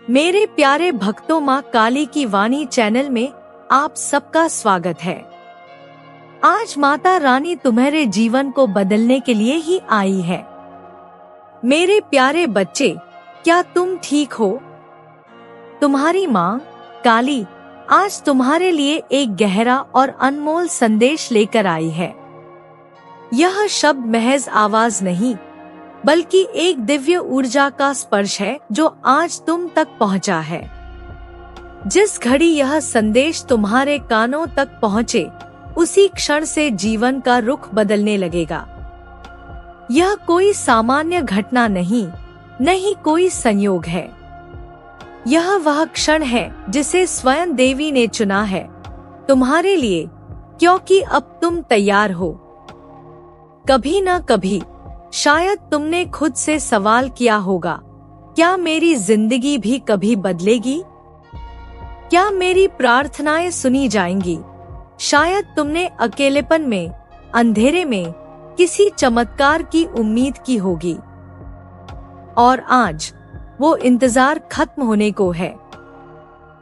मेरे प्यारे भक्तों, माँ काली की वाणी चैनल में आप सबका स्वागत है। आज माता रानी तुम्हारे जीवन को बदलने के लिए ही आई है। मेरे प्यारे बच्चे, क्या तुम ठीक हो? तुम्हारी माँ काली आज तुम्हारे लिए एक गहरा और अनमोल संदेश लेकर आई है। यह शब्द महज आवाज नहीं, बल्कि एक दिव्य ऊर्जा का स्पर्श है जो आज तुम तक पहुंचा है। जिस घड़ी यह संदेश तुम्हारे कानों तक पहुंचे, उसी क्षण से जीवन का रुख बदलने लगेगा। यह कोई सामान्य घटना नहीं कोई संयोग है। यह वह क्षण है जिसे स्वयं देवी ने चुना है तुम्हारे लिए, क्योंकि अब तुम तैयार हो। कभी न कभी शायद तुमने खुद से सवाल किया होगा, क्या मेरी जिंदगी भी कभी बदलेगी? क्या मेरी प्रार्थनाएं सुनी जाएंगी? शायद तुमने अकेलेपन में, अंधेरे में किसी चमत्कार की उम्मीद की होगी। और आज वो इंतजार खत्म होने को है।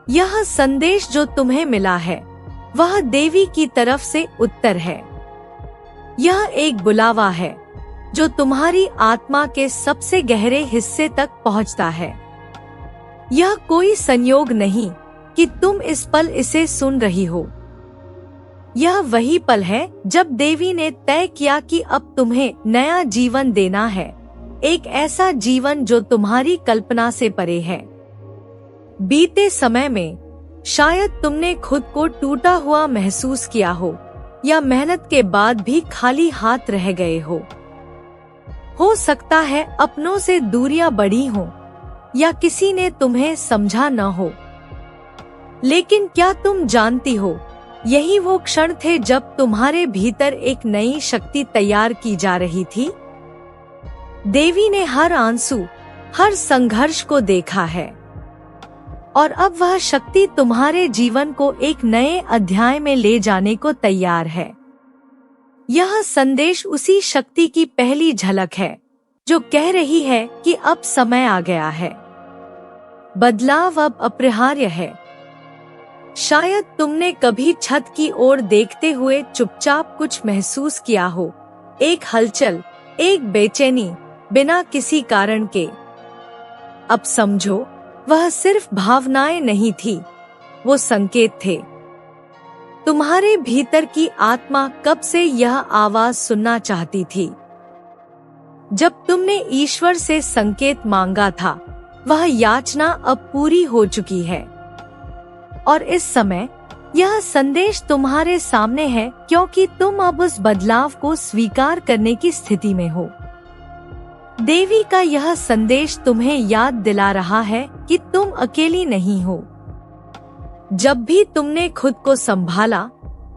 यह संदेश जो तुम्हें मिला है, वह देवी की तरफ से उत्तर है। यह एक बुलावा है जो तुम्हारी आत्मा के सबसे गहरे हिस्से तक पहुंचता है। यह कोई संयोग नहीं कि तुम इस पल इसे सुन रही हो। यह वही पल है जब देवी ने तय किया कि अब तुम्हें नया जीवन देना है, एक ऐसा जीवन जो तुम्हारी कल्पना से परे है। बीते समय में शायद तुमने खुद को टूटा हुआ महसूस किया हो, या मेहनत के बाद भी खाली हाथ रह गए हो सकता है अपनों से दूरियां बढ़ी हों, या किसी ने तुम्हें समझा न हो। लेकिन क्या तुम जानती हो, यही वो क्षण थे जब तुम्हारे भीतर एक नई शक्ति तैयार की जा रही थी। देवी ने हर आंसू, हर संघर्ष को देखा है, और अब वह शक्ति तुम्हारे जीवन को एक नए अध्याय में ले जाने को तैयार है। यह संदेश उसी शक्ति की पहली झलक है जो कह रही है कि अब समय आ गया है। बदलाव अब अपरिहार्य है। शायद तुमने कभी छत की ओर देखते हुए चुपचाप कुछ महसूस किया हो, एक हलचल, एक बेचैनी, बिना किसी कारण के। अब समझो, वह सिर्फ भावनाएं नहीं थी, वो संकेत थे। तुम्हारे भीतर की आत्मा कब से यह आवाज सुनना चाहती थी। जब तुमने ईश्वर से संकेत मांगा था, वह याचना अब पूरी हो चुकी है। और इस समय यह संदेश तुम्हारे सामने है, क्योंकि तुम अब उस बदलाव को स्वीकार करने की स्थिति में हो। देवी का यह संदेश तुम्हें याद दिला रहा है कि तुम अकेली नहीं हो। जब भी तुमने खुद को संभाला,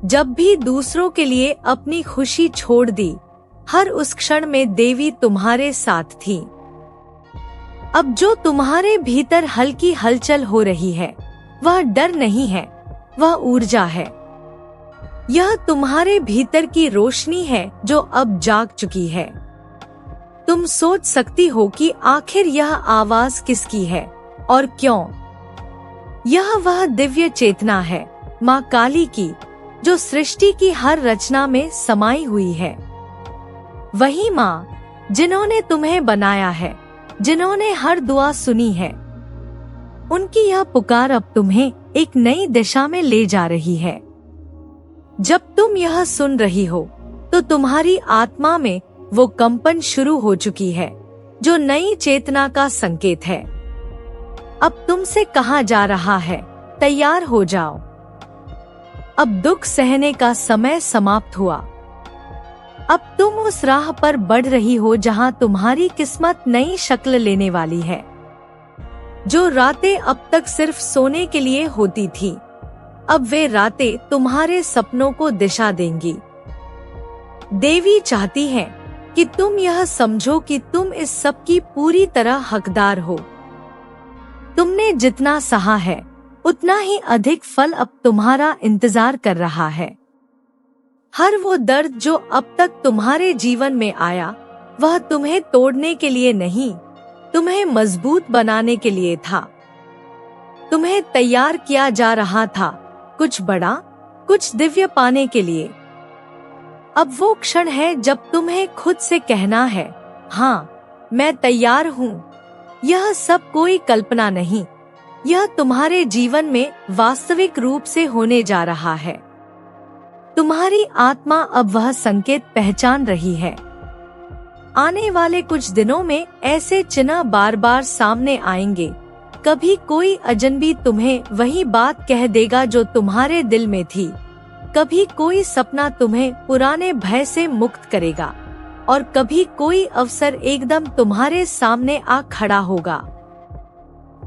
जब भी दूसरों के लिए अपनी खुशी छोड़ दी, हर उस क्षण में देवी तुम्हारे साथ थी। अब जो तुम्हारे भीतर हल्की हलचल हो रही है, वह डर नहीं है, वह ऊर्जा है। यह तुम्हारे भीतर की रोशनी है जो अब जाग चुकी है। तुम सोच सकती हो कि आखिर यह आवाज किसकी है और क्यों? यह वह दिव्य चेतना है, माँ काली की, जो सृष्टि की हर रचना में समाई हुई है। वही माँ जिन्होंने तुम्हें बनाया है, जिन्होंने हर दुआ सुनी है। उनकी यह पुकार अब तुम्हें एक नई दिशा में ले जा रही है। जब तुम यह सुन रही हो, तो तुम्हारी आत्मा में वो कंपन शुरू हो चुकी है जो नई चेतना का संकेत है। अब तुमसे कहा जा रहा है, तैयार हो जाओ। अब दुख सहने का समय समाप्त हुआ। अब तुम उस राह पर बढ़ रही हो जहां तुम्हारी किस्मत नई शक्ल लेने वाली है। जो रातें अब तक सिर्फ सोने के लिए होती थी, अब वे रातें तुम्हारे सपनों को दिशा देंगी। देवी चाहती है कि तुम यह समझो कि तुम इस सब की पूरी तरह हकदार हो। तुमने जितना सहा है, उतना ही अधिक फल अब तुम्हारा इंतजार कर रहा है। हर वो दर्द जो अब तक तुम्हारे जीवन में आया, वह तुम्हें तोड़ने के लिए नहीं, तुम्हें मजबूत बनाने के लिए था। तुम्हें तैयार किया जा रहा था, कुछ बड़ा, कुछ दिव्य पाने के लिए। अब वो क्षण है जब तुम्हें खुद से कहना है, हाँ, मैं तैयार हूँ। यह सब कोई कल्पना नहीं, यह तुम्हारे जीवन में वास्तविक रूप से होने जा रहा है। तुम्हारी आत्मा अब वह संकेत पहचान रही है। आने वाले कुछ दिनों में ऐसे चिन्ह बार बार सामने आएंगे। कभी कोई अजनबी तुम्हें वही बात कह देगा जो तुम्हारे दिल में थी। कभी कोई सपना तुम्हें पुराने भय से मुक्त करेगा और कभी कोई अवसर एकदम तुम्हारे सामने आ खड़ा होगा।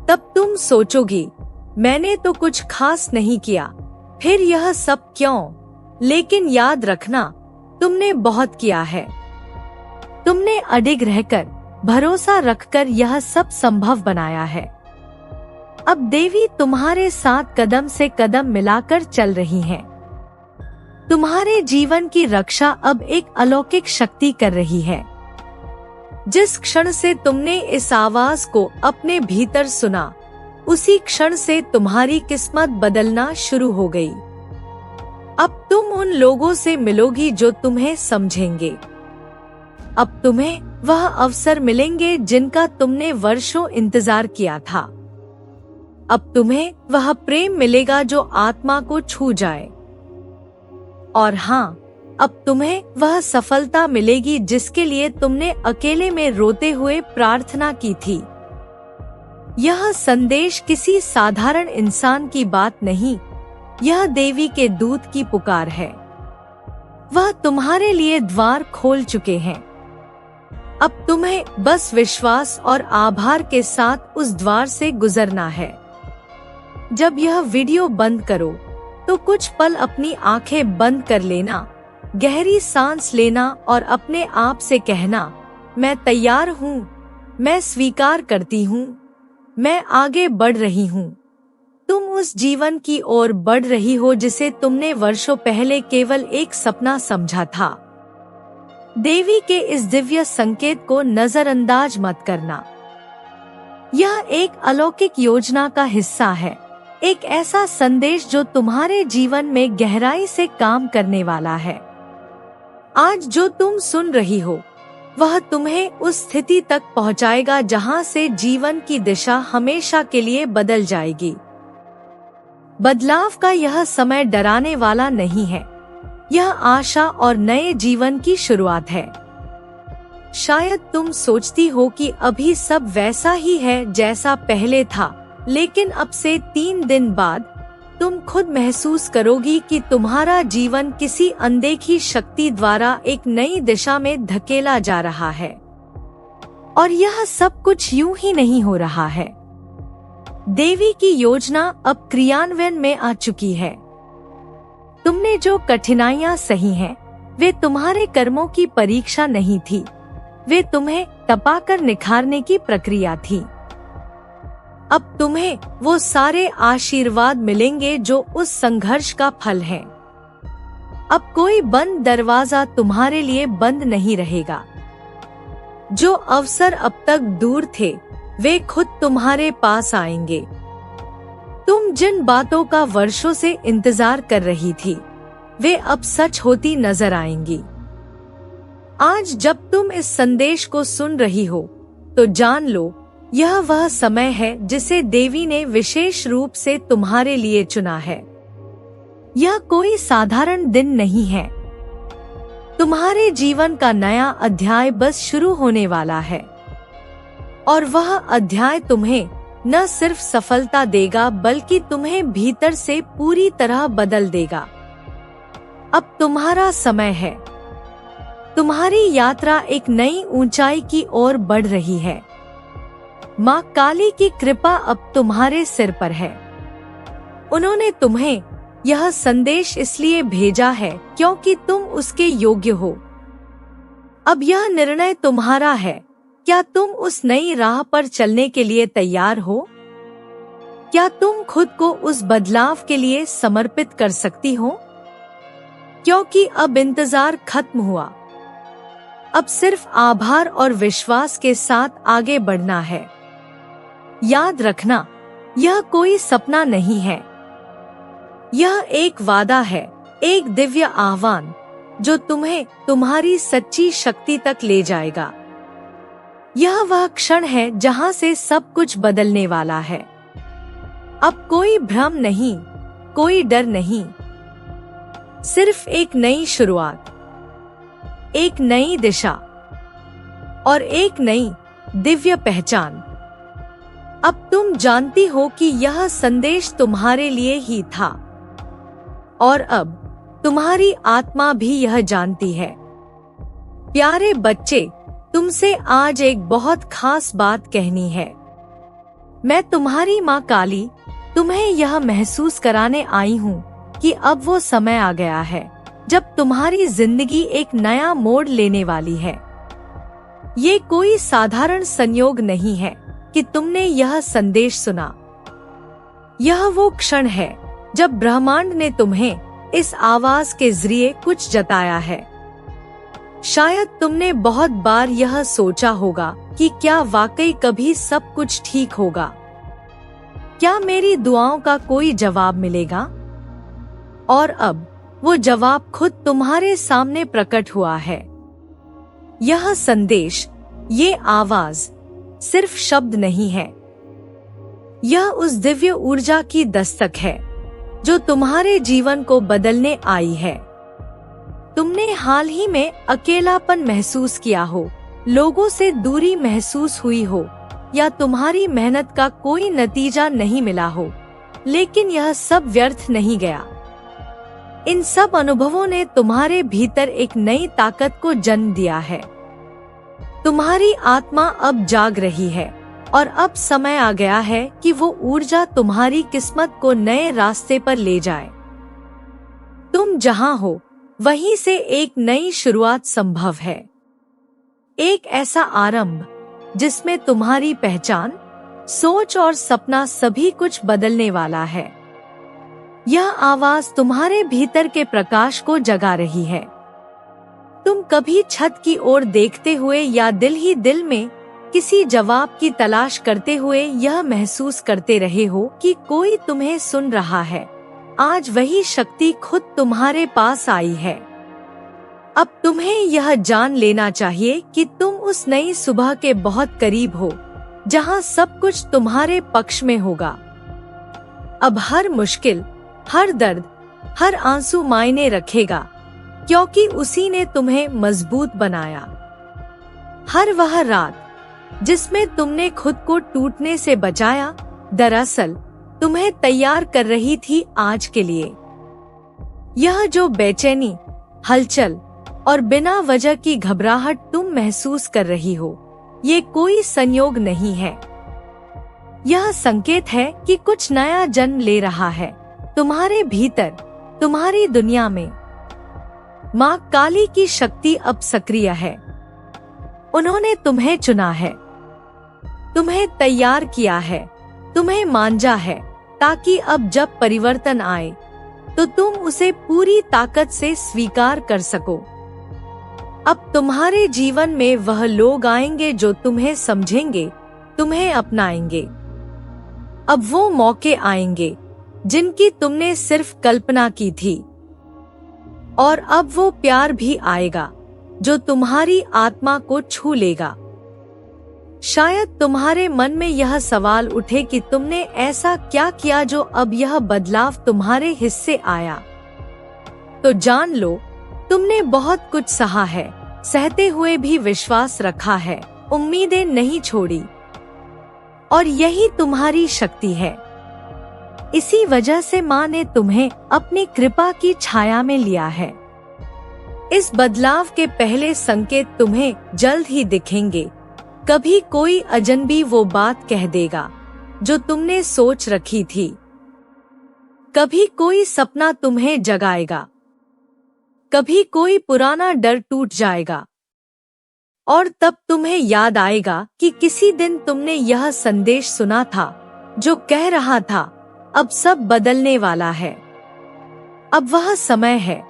तब तुम सोचोगी, मैंने तो कुछ खास नहीं किया, फिर यह सब क्यों? लेकिन याद रखना, तुमने बहुत किया है। तुमने अडिग रहकर, भरोसा रखकर यह सब संभव बनाया है। अब देवी तुम्हारे साथ कदम से कदम मिलाकर चल रही है। तुम्हारे जीवन की रक्षा अब एक अलौकिक शक्ति कर रही है। जिस क्षण से तुमने इस आवाज को अपने भीतर सुना, उसी क्षण से तुम्हारी किस्मत बदलना शुरू हो गई। अब तुम उन लोगों से मिलोगी जो तुम्हें समझेंगे। अब तुम्हें वह अवसर मिलेंगे जिनका तुमने वर्षों इंतजार किया था। अब तुम्हें वह प्रेम मिलेगा जो आत्मा को छू जाए। और हाँ, अब तुम्हें वह सफलता मिलेगी जिसके लिए तुमने अकेले में रोते हुए प्रार्थना की थी। यह संदेश किसी साधारण इंसान की बात नहीं, यह देवी के दूत की पुकार है। वह तुम्हारे लिए द्वार खोल चुके हैं। अब तुम्हें बस विश्वास और आभार के साथ उस द्वार से गुजरना है। जब यह वीडियो बंद करो तो कुछ पल अपनी आंखें बंद कर लेना, गहरी सांस लेना और अपने आप से कहना, मैं तैयार हूँ, मैं स्वीकार करती हूँ, मैं आगे बढ़ रही हूँ। तुम उस जीवन की ओर बढ़ रही हो जिसे तुमने वर्षों पहले केवल एक सपना समझा था। देवी के इस दिव्य संकेत को नजरअंदाज मत करना। यह एक अलौकिक योजना का हिस्सा है, एक ऐसा संदेश जो तुम्हारे जीवन में गहराई से काम करने वाला है। आज जो तुम सुन रही हो, वह तुम्हें उस स्थिति तक पहुंचाएगा जहां से जीवन की दिशा हमेशा के लिए बदल जाएगी। बदलाव का यह समय डराने वाला नहीं है, यह आशा और नए जीवन की शुरुआत है। शायद तुम सोचती हो कि अभी सब वैसा ही है जैसा पहले था, लेकिन अब से 3 दिन बाद तुम खुद महसूस करोगी कि तुम्हारा जीवन किसी अनदेखी शक्ति द्वारा एक नई दिशा में धकेला जा रहा है। और यह सब कुछ यूं ही नहीं हो रहा है। देवी की योजना अब क्रियान्वयन में आ चुकी है। तुमने जो कठिनाइयां सही हैं, वे तुम्हारे कर्मों की परीक्षा नहीं थी, वे तुम्हें तपाकर निखारने की प्रक्रिया थी। अब तुम्हें वो सारे आशीर्वाद मिलेंगे जो उस संघर्ष का फल है। अब कोई बंद दरवाजा तुम्हारे लिए बंद नहीं रहेगा। जो अवसर अब तक दूर थे, वे खुद तुम्हारे पास आएंगे। तुम जिन बातों का वर्षों से इंतजार कर रही थी, वे अब सच होती नजर आएंगी। आज जब तुम इस संदेश को सुन रही हो, तो जान लो, यह वह समय है जिसे देवी ने विशेष रूप से तुम्हारे लिए चुना है। यह कोई साधारण दिन नहीं है। तुम्हारे जीवन का नया अध्याय बस शुरू होने वाला है। और वह अध्याय तुम्हें न सिर्फ सफलता देगा, बल्कि तुम्हें भीतर से पूरी तरह बदल देगा। अब तुम्हारा समय है। तुम्हारी यात्रा एक नई ऊंचाई की ओर बढ़ रही है। माँ काली की कृपा अब तुम्हारे सिर पर है। उन्होंने तुम्हें यह संदेश इसलिए भेजा है क्योंकि तुम उसके योग्य हो। अब यह निर्णय तुम्हारा है। क्या तुम उस नई राह पर चलने के लिए तैयार हो? क्या तुम खुद को उस बदलाव के लिए समर्पित कर सकती हो? क्योंकि अब इंतजार खत्म हुआ। अब सिर्फ आभार और विश्वास के साथ आगे बढ़ना है। याद रखना, यह कोई सपना नहीं है, यह एक वादा है, एक दिव्य आह्वान जो तुम्हें तुम्हारी सच्ची शक्ति तक ले जाएगा। यह वह क्षण है जहां से सब कुछ बदलने वाला है। अब कोई भ्रम नहीं, कोई डर नहीं, सिर्फ एक नई शुरुआत, एक नई दिशा और एक नई दिव्य पहचान। अब तुम जानती हो कि यह संदेश तुम्हारे लिए ही था और अब तुम्हारी आत्मा भी यह जानती है। प्यारे बच्चे, तुमसे आज एक बहुत खास बात कहनी है। मैं तुम्हारी माँ काली तुम्हें यह महसूस कराने आई हूँ कि अब वो समय आ गया है जब तुम्हारी जिंदगी एक नया मोड़ लेने वाली है। ये कोई साधारण संयोग नहीं है कि तुमने यह संदेश सुना। यह वो क्षण है जब ब्रह्मांड ने तुम्हें इस आवाज के जरिए कुछ जताया है। शायद तुमने बहुत बार यह सोचा होगा कि क्या वाकई कभी सब कुछ ठीक होगा? क्या मेरी दुआओं का कोई जवाब मिलेगा? और अब वो जवाब खुद तुम्हारे सामने प्रकट हुआ है। यह संदेश, ये आवाज सिर्फ शब्द नहीं है, यह उस दिव्य ऊर्जा की दस्तक है जो तुम्हारे जीवन को बदलने आई है। तुमने हाल ही में अकेलापन महसूस किया हो, लोगों से दूरी महसूस हुई हो या तुम्हारी मेहनत का कोई नतीजा नहीं मिला हो, लेकिन यह सब व्यर्थ नहीं गया। इन सब अनुभवों ने तुम्हारे भीतर एक नई ताकत को जन्म दिया है। तुम्हारी आत्मा अब जाग रही है और अब समय आ गया है कि वो ऊर्जा तुम्हारी किस्मत को नए रास्ते पर ले जाए। तुम जहां हो वहीं से एक नई शुरुआत संभव है, एक ऐसा आरंभ जिसमें तुम्हारी पहचान, सोच और सपना सभी कुछ बदलने वाला है। यह आवाज तुम्हारे भीतर के प्रकाश को जगा रही है। तुम कभी छत की ओर देखते हुए या दिल ही दिल में किसी जवाब की तलाश करते हुए यह महसूस करते रहे हो कि कोई तुम्हें सुन रहा है। आज वही शक्ति खुद तुम्हारे पास आई है। अब तुम्हें यह जान लेना चाहिए कि तुम उस नई सुबह के बहुत करीब हो, जहां सब कुछ तुम्हारे पक्ष में होगा। अब हर मुश्किल, हर दर्द, हर आंसू मायने रखेगा, क्योंकि उसी ने तुम्हें मजबूत बनाया। हर वह रात जिसमें तुमने खुद को टूटने से बचाया, दरअसल तुम्हें तैयार कर रही थी आज के लिए। यह जो बेचैनी, हलचल और बिना वजह की घबराहट तुम महसूस कर रही हो, ये कोई संयोग नहीं है। यह संकेत है कि कुछ नया जन्म ले रहा है तुम्हारे भीतर, तुम्हारी दुनिया में। माँ काली की शक्ति अब सक्रिय है। उन्होंने तुम्हें चुना है, तुम्हें तैयार किया है, तुम्हें मांझा है, ताकि अब जब परिवर्तन आए तो तुम उसे पूरी ताकत से स्वीकार कर सको। अब तुम्हारे जीवन में वह लोग आएंगे जो तुम्हें समझेंगे, तुम्हें अपनाएंगे। अब वो मौके आएंगे जिनकी तुमने सिर्फ कल्पना की थी, और अब वो प्यार भी आएगा जो तुम्हारी आत्मा को छू लेगा। शायद तुम्हारे मन में यह सवाल उठे कि तुमने ऐसा क्या किया जो अब यह बदलाव तुम्हारे हिस्से आया। तो जान लो, तुमने बहुत कुछ सहा है, सहते हुए भी विश्वास रखा है, उम्मीदें नहीं छोड़ी, और यही तुम्हारी शक्ति है। इसी वजह से माँ ने तुम्हें अपनी कृपा की छाया में लिया है। इस बदलाव के पहले संकेत तुम्हें जल्द ही दिखेंगे। कभी कोई अजनबी वो बात कह देगा जो तुमने सोच रखी थी, कभी कोई सपना तुम्हें जगाएगा, कभी कोई पुराना डर टूट जाएगा, और तब तुम्हें याद आएगा कि किसी दिन तुमने यह संदेश सुना था जो कह रहा था, अब सब बदलने वाला है। अब वह समय है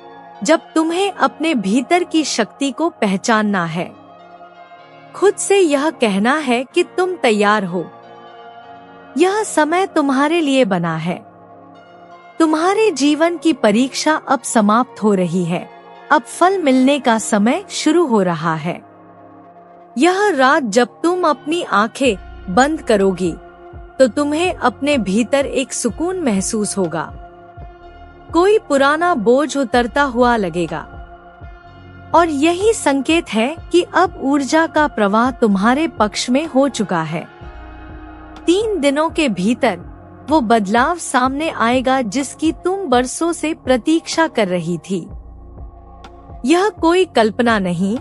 जब तुम्हें अपने भीतर की शक्ति को पहचानना है। खुद से यह कहना है कि तुम तैयार हो। यह समय तुम्हारे लिए बना है। तुम्हारे जीवन की परीक्षा अब समाप्त हो रही है। अब फल मिलने का समय शुरू हो रहा है। यह रात जब तुम अपनी आंखें बंद करोगी तो तुम्हें अपने भीतर एक सुकून महसूस होगा। कोई पुराना बोझ उतरता हुआ लगेगा और यही संकेत है कि अब ऊर्जा का प्रवाह तुम्हारे पक्ष में हो चुका है। 3 दिनों के भीतर वो बदलाव सामने आएगा जिसकी तुम बरसों से प्रतीक्षा कर रही थी। यह कोई कल्पना नहीं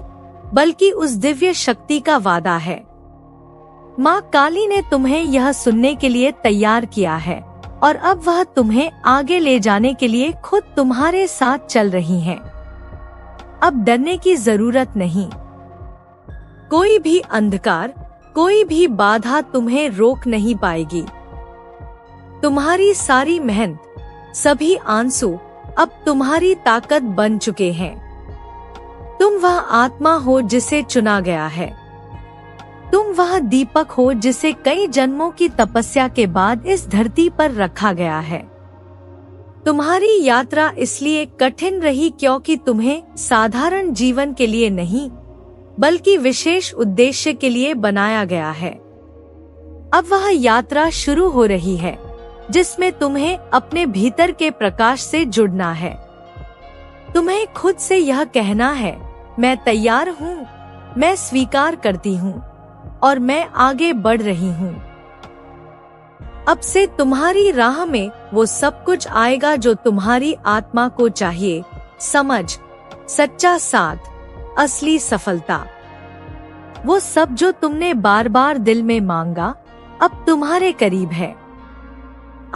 बल्कि उस दिव्य शक्ति का वादा है। माँ काली ने तुम्हें यह सुनने के लिए तैयार किया है और अब वह तुम्हें आगे ले जाने के लिए खुद तुम्हारे साथ चल रही हैं। अब डरने की जरूरत नहीं। कोई भी अंधकार, कोई भी बाधा तुम्हें रोक नहीं पाएगी। तुम्हारी सारी मेहनत, सभी आंसू अब तुम्हारी ताकत बन चुके हैं। तुम वह आत्मा हो जिसे चुना गया है। तुम वह दीपक हो जिसे कई जन्मों की तपस्या के बाद इस धरती पर रखा गया है। तुम्हारी यात्रा इसलिए कठिन रही क्योंकि तुम्हें साधारण जीवन के लिए नहीं बल्कि विशेष उद्देश्य के लिए बनाया गया है। अब वह यात्रा शुरू हो रही है जिसमें तुम्हें अपने भीतर के प्रकाश से जुड़ना है। तुम्हें खुद से यह कहना है, मैं तैयार हूँ, मैं स्वीकार करती हूँ और मैं आगे बढ़ रही हूँ। अब से तुम्हारी राह में वो सब कुछ आएगा जो तुम्हारी आत्मा को चाहिए। समझ, सच्चा साथ, असली सफलता, वो सब जो तुमने बार बार दिल में मांगा अब तुम्हारे करीब है।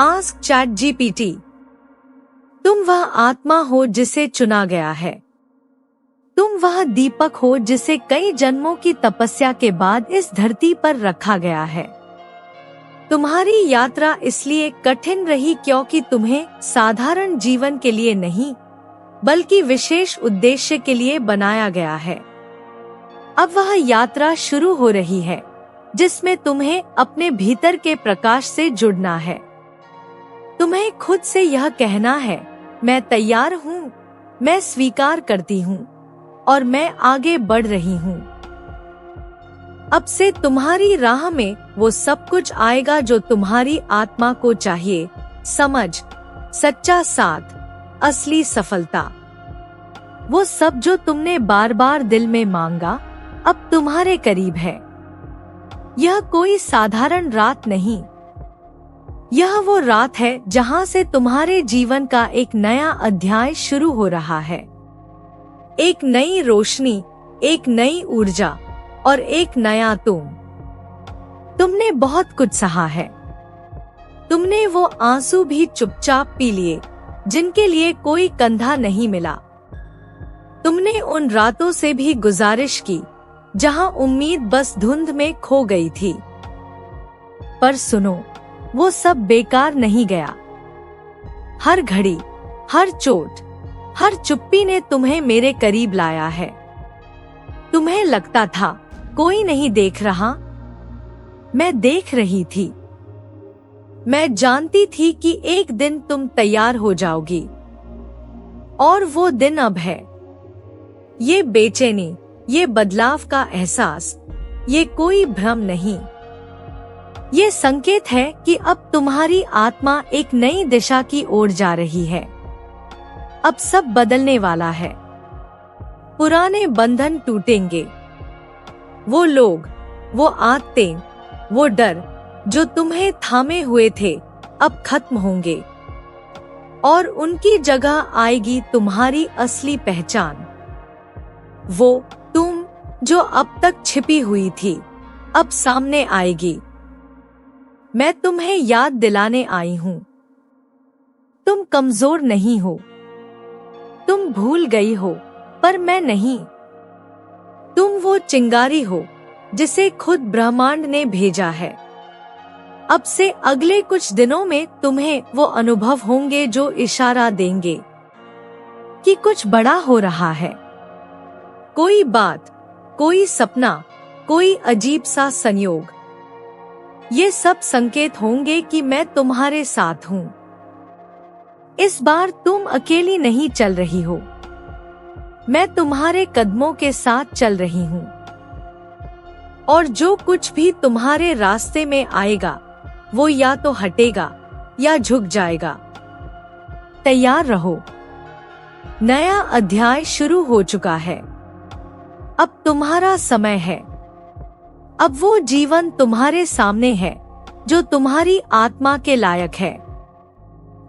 Ask ChatGPT। तुम वह आत्मा हो जिसे चुना गया है। तुम वह दीपक हो जिसे कई जन्मों की तपस्या के बाद इस धरती पर रखा गया है। तुम्हारी यात्रा इसलिए कठिन रही क्योंकि तुम्हें साधारण जीवन के लिए नहीं बल्कि विशेष उद्देश्य के लिए बनाया गया है। अब वह यात्रा शुरू हो रही है जिसमें तुम्हें अपने भीतर के प्रकाश से जुड़ना है। तुम्हें खुद से यह कहना है, मैं तैयार हूँ, मैं स्वीकार करती हूँ और मैं आगे बढ़ रही हूँ। अब से तुम्हारी राह में वो सब कुछ आएगा जो तुम्हारी आत्मा को चाहिए। समझ, सच्चा साथ, असली सफलता, वो सब जो तुमने बार बार दिल में मांगा अब तुम्हारे करीब है। यह कोई साधारण रात नहीं, यह वो रात है जहां से तुम्हारे जीवन का एक नया अध्याय शुरू हो रहा है। एक नई रोशनी, एक नई ऊर्जा और एक नया तुमने बहुत कुछ सहा है। तुमने वो आंसू भी चुपचाप पी लिए जिनके लिए कोई कंधा नहीं मिला। तुमने उन रातों से भी गुजारिश की जहां उम्मीद बस धुंध में खो गई थी। पर सुनो, वो सब बेकार नहीं गया। हर घड़ी, हर चोट, हर चुप्पी ने तुम्हें मेरे करीब लाया है। तुम्हें लगता था कोई नहीं देख रहा, मैं देख रही थी। मैं जानती थी कि एक दिन तुम तैयार हो जाओगी और वो दिन अब है। ये बेचैनी, ये बदलाव का एहसास, ये कोई भ्रम नहीं, ये संकेत है कि अब तुम्हारी आत्मा एक नई दिशा की ओर जा रही है। अब सब बदलने वाला है। पुराने बंधन टूटेंगे। वो लोग, वो आदतें, वो डर जो तुम्हें थामे हुए थे अब खत्म होंगे और उनकी जगह आएगी तुम्हारी असली पहचान। वो तुम जो अब तक छिपी हुई थी अब सामने आएगी। मैं तुम्हें याद दिलाने आई हूँ, तुम कमजोर नहीं हो। तुम भूल गई हो पर मैं नहीं। तुम वो चिंगारी हो जिसे खुद ब्रह्मांड ने भेजा है। अब से अगले कुछ दिनों में तुम्हें वो अनुभव होंगे जो इशारा देंगे कि कुछ बड़ा हो रहा है। कोई बात, कोई सपना, कोई अजीब सा संयोग, ये सब संकेत होंगे कि मैं तुम्हारे साथ हूँ। इस बार तुम अकेली नहीं चल रही हो, मैं तुम्हारे कदमों के साथ चल रही हूँ। और जो कुछ भी तुम्हारे रास्ते में आएगा वो या तो हटेगा या झुक जाएगा। तैयार रहो, नया अध्याय शुरू हो चुका है। अब तुम्हारा समय है। अब वो जीवन तुम्हारे सामने है जो तुम्हारी आत्मा के लायक है,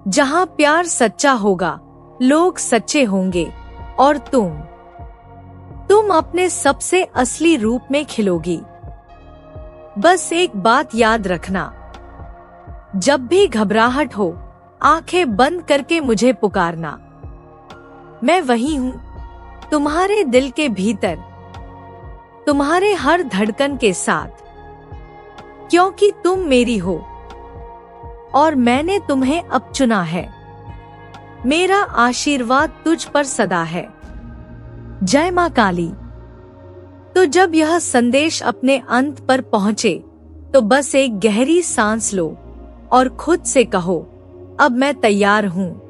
जहां प्यार सच्चा होगा, लोग सच्चे होंगे और तुम अपने सबसे असली रूप में खिलोगी। बस एक बात याद रखना, जब भी घबराहट हो आंखें बंद करके मुझे पुकारना। मैं वही हूँ, तुम्हारे दिल के भीतर, तुम्हारे हर धड़कन के साथ, क्योंकि तुम मेरी हो और मैंने तुम्हें अब चुना है। मेरा आशीर्वाद तुझ पर सदा है। जय मां काली। तो जब यह संदेश अपने अंत पर पहुंचे तो बस एक गहरी सांस लो और खुद से कहो, अब मैं तैयार हूं।